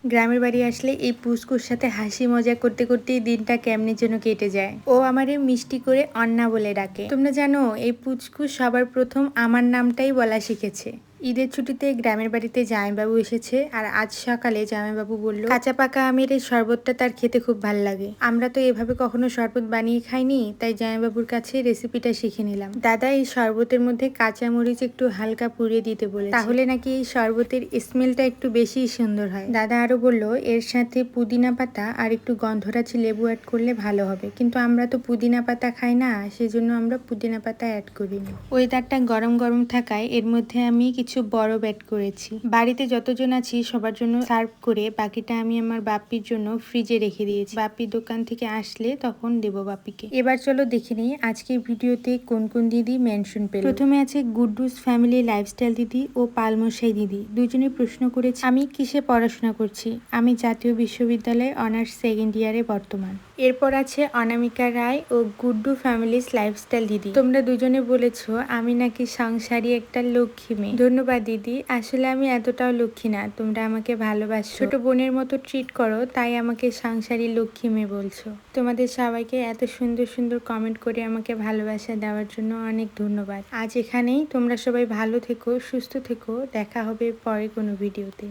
গ্রামের বাড়ি আসলে এই পুচকুর সাথে হাসি মজা করতে করতেই দিনটা কেমনে যেন কেটে যায়। ও আমারে মিষ্টি করে অন্না বলে ডাকে। তোমরা জানো এই পুচকু সবার প্রথম আমার নামটাই বলা শিখেছে। ঈদের ছুটিতে গ্রামের বাড়িতে জামাইবাবু এসেছে, আর আজ সকালে জামাইবাবু বলল কাঁচা পাকা আমের এই শরবতটা তার খেতে খুব ভাল লাগে। আমরা তো এভাবে কখনো শরবত বানিয়ে খাইনি, তাই জামাইবাবুর কাছে রেসিপিটা শিখে নিলাম। দাদা এই শরবতের মধ্যে কাঁচা মরিচ একটু হালকা পুড়িয়ে দিতে বলে, তাহলে নাকি এই শরবতের স্মেলটা একটু বেশি সুন্দর হয়। দাদা আরো বলল এর সাথে পুদিনা পাতা আর একটু গন্ধরাজি লেবু অ্যাড করলে ভালো হবে, কিন্তু আমরা তো পুদিনা পাতা খাই না, সেজন্য আমরা পুদিনা পাতা অ্যাড করিনি। ওয়েদারটা গরম গরম থাকায় এর মধ্যে আমি কিছু বরফ অ্যাড করেছি। বাড়িতে যতজন আছি সবার জন্য সার্ভ করে বাকিটা আমি আমার বাপির জন্য ফ্রিজে রেখে দিয়েছি। বাপি দোকান থেকে আসলে তখন দেব বাপিকে। এবার চলো দেখে নিই আজকের ভিডিওতে কোন কোন দিদি মেনশন পেল। প্রথমে আছে গুড্ডুস ফ্যামিলি লাইফস্টাইল দিদি ও পালমশাই দিদি। দুজনে প্রশ্ন করেছে আমি কিসে পড়াশোনা করছি। আমি জাতীয় বিশ্ববিদ্যালয়ে অনার্স সেকেন্ড ইয়ারে বর্তমান। এরপর আছে অনামিকা রায় ও গুড্ডু ফ্যামিলিস লাইফস্টাইল দিদি। তোমরা দুজনে বলেছো আমি নাকি সংসারী একটা লক্ষ্মী মেয়ে। ধন্যবাদ দিদি, আসলে আমি এতটাও লক্ষ্মী না, তোমরা আমাকে ভালোবাসো, ছোট বোনের মতো ট্রিট করো, তাই আমাকে সংসারী লক্ষ্মী মেয়ে বলছো। তোমাদের সবাইকে এত সুন্দর সুন্দর কমেন্ট করে আমাকে ভালোবাসা দেওয়ার জন্য অনেক ধন্যবাদ। আজ এখানেই, তোমরা সবাই ভালো থেকো, সুস্থ থেকো, দেখা হবে পরে কোনো ভিডিওতে।